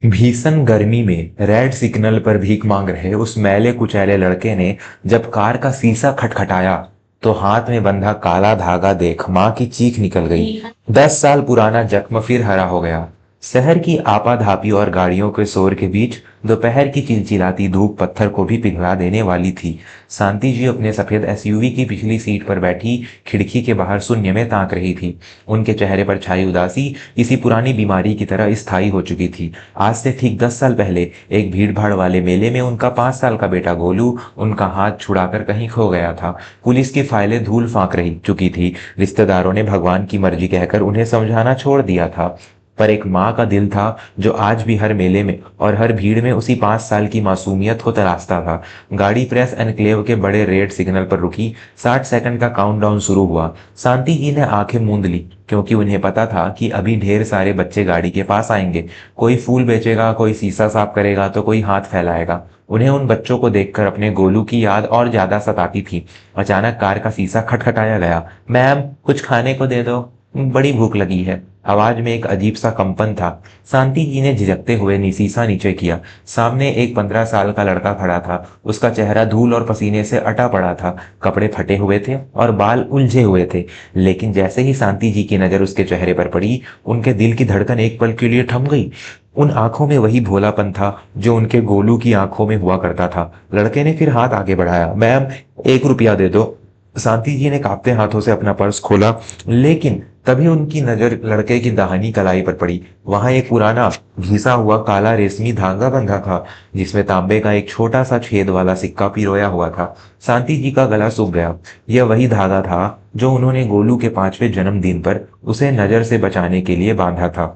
भीषण गर्मी में रेड सिग्नल पर भीख मांग रहे उस मैले कुचैले लड़के ने जब कार का शीशा खटखटाया तो हाथ में बंधा काला धागा देख मां की चीख निकल गई। 10 साल पुराना जख्म फिर हरा हो गया। शहर की आपाधापी और गाड़ियों के शोर के बीच दोपहर की चिलचिलाती धूप पत्थर को भी पिघला देने वाली थी। शांति जी अपने सफेद एसयूवी की पिछली सीट पर बैठी खिड़की के बाहर शून्य में ताक रही थी। उनके चेहरे पर छाई उदासी किसी पुरानी बीमारी की तरह स्थायी हो चुकी थी। आज से ठीक 10 साल पहले एक भीड़-भाड़ वाले मेले में उनका 5 साल का बेटा गोलू उनका हाथ छुड़ाकर कहीं खो गया था। पुलिस की फाइलें धूल फांक रही चुकी थी। रिश्तेदारों ने भगवान की मर्जी कहकर उन्हें समझाना छोड़ दिया था। पर एक माँ का दिल था जो आज भी हर मेले में और हर भीड़ में उसी 5 साल की मासूमियत को तलाशता था। गाड़ी प्रेस एनक्लेव के बड़े रेड सिग्नल पर रुकी। 60 सेकंड का काउंटडाउन शुरू हुआ। शांति जी ने आंखें मूंद ली क्योंकि उन्हें पता था कि अभी ढेर सारे बच्चे गाड़ी के पास आएंगे। कोई फूल बेचेगा, कोई शीशा साफ करेगा तो कोई हाथ फैलाएगा। उन्हें उन बच्चों को देखकर अपने गोलू की याद और ज्यादा सताती थी। अचानक कार का शीशा खटखटाया गया। मैम, कुछ खाने को दे दो, बड़ी भूख लगी है। आवाज में एक अजीब सा कंपन था। शांति जी ने झिझकते हुए शीशा नीचे किया। सामने एक 15 साल का लड़का खड़ा था। उसका चेहरा धूल और पसीने से अटा पड़ा था। कपड़े फटे हुए थे और बाल उलझे हुए थे। लेकिन जैसे ही शांति जी की नजर उसके चेहरे पर पड़ी, उनके दिल की धड़कन एक पल के लिए थम गई। उन आंखों में वही भोलापन था जो उनके गोलू की आंखों में हुआ करता था। लड़के ने फिर हाथ आगे बढ़ाया। मैम, 1 रुपया दे दो। शांति जी ने कांपते हाथों से अपना पर्स खोला, लेकिन तभी उनकी नजर लड़के की दाहिनी कलाई पर पड़ी। वहां एक पुराना घिसा हुआ काला रेशमी धागा बंधा था जिसमें तांबे का एक छोटा सा छेद वाला सिक्का पिरोया हुआ था। शांति जी का गला सूख गया। यह वही धागा था जो उन्होंने गोलू के 5वें जन्मदिन पर उसे नजर से बचाने के लिए बांधा था।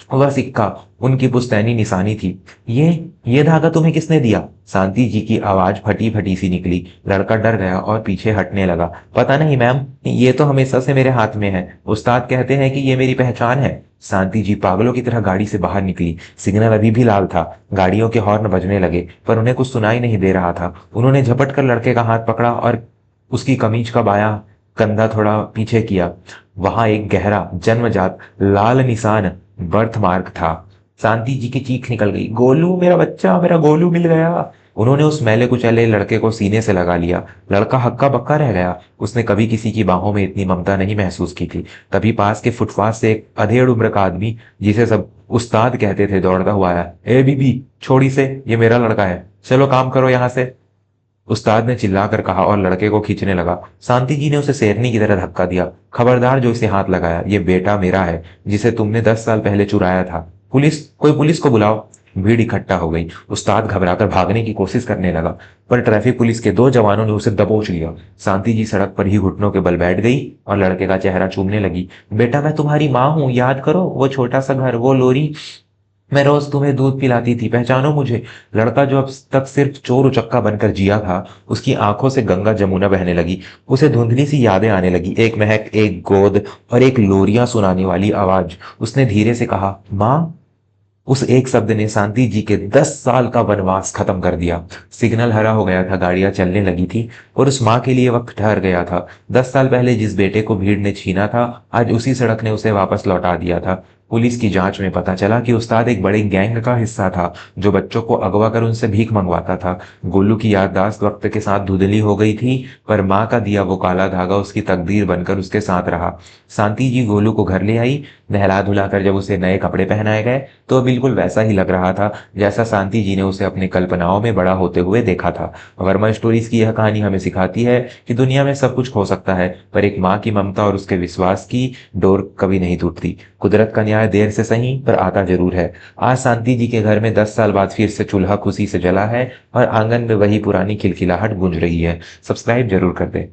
वह सिक्का उनकी पुश्तैनी निशानी थी। ये धागा तुम्हें किसने दिया? शांति जी की आवाज फटी फटी सी निकली। लड़का डर गया और पीछे हटने लगा। पता नहीं मैम, ये तो हमेशा से मेरे हाथ में है। उस्ताद कहते हैं कि ये मेरी पहचान है। शांति जी पागलों की तरह गाड़ी से बाहर निकली। सिग्नल अभी भी लाल था। गाड़ियों के हॉर्न बजने लगे पर उन्हें कुछ सुनाई नहीं दे रहा था। उन्होंने झपट कर लड़के का हाथ पकड़ा और उसकी कमीज का बायां कंधा थोड़ा पीछे किया। वहां एक गहरा जन्मजात लाल निशान बर्थ मार्क था। शांति जी की चीख निकल गई। गोलू, मेरा बच्चा, मेरा गोलू मिल गया। उन्होंने उस मैले कुचैले लड़के को सीने से लगा लिया। लड़का हक्का बक्का रह गया। उसने कभी किसी की बाहों में इतनी ममता नहीं महसूस की थी। तभी पास के फुटपाथ से एक अधेड़ उम्र का आदमी, जिसे सब उस्ताद कहते थे, दौड़ता हुआ आया। ए बीबी, छोड़ी से, ये मेरा लड़का है, चलो काम करो यहाँ से। उस्ताद ने चिल्लाकर कहा और लड़के को खींचने लगा। शांति जी ने उसे शेरनी की तरह धक्का दिया। खबरदार जो इसे हाथ लगाया, ये बेटा मेरा है जिसे तुमने 10 साल पहले चुराया था। पुलिस को बुलाओ। भीड़ इकट्ठा हो गई। उस्ताद घबराकर भागने की कोशिश करने लगा पर ट्रैफिक पुलिस के 2 जवानों ने उसे दबोच लिया। शांति जी सड़क पर ही घुटनों के बल बैठ गई और लड़के का चेहरा चूमने लगी। बेटा, मैं तुम्हारी माँ हूँ, याद करो वो छोटा सा घर, वो लोरी, मैं रोज तुम्हें दूध पिलाती थी, पहचानो मुझे। लड़का जो अब तक सिर्फ चोर उचक्का बनकर जिया था, उसकी आंखों से गंगा जमुना बहने लगी। उसे धुंधली सी यादें आने लगी, एक महक, एक गोद और एक लोरियां सुनाने वाली आवाज। उसने धीरे से कहा, माँ। उस एक शब्द ने शांति जी के 10 साल का वनवास खत्म कर दिया। सिग्नल हरा हो गया था, गाड़ियां चलने लगी थी और उस माँ के लिए वक्त ठहर गया था। 10 साल पहले जिस बेटे को भीड़ ने छीना था, आज उसी सड़क ने उसे वापस लौटा दिया था। पुलिस की जांच में पता चला कि उस्ताद एक बड़े गैंग का हिस्सा था जो बच्चों को अगवा कर उनसे भीख मंगवाता था। गोलू की याददाश्त वक्त के साथ धुंधली हो गई थी, पर माँ का दिया वो काला धागा उसकी तकदीर बनकर उसके साथ रहा। शांति जी गोलू को घर ले आई। नहला धुलाकर जब उसे नए कपड़े पहनाए गए तो बिल्कुल वैसा ही लग रहा था जैसा शांति जी ने उसे अपनी कल्पनाओं में बड़ा होते हुए देखा था। वर्मा स्टोरीज की यह कहानी हमें सिखाती है कि दुनिया में सब कुछ हो सकता है, पर एक माँ की ममता और उसके विश्वास की डोर कभी नहीं टूटती। कुदरत का न्याय देर से सही पर आता जरूर है। आज शांति जी के घर में 10 साल बाद फिर से चूल्हा खुशी से जला है और आंगन में वही पुरानी खिलखिलाहट गूंज रही है। सब्सक्राइब जरूर कर दे।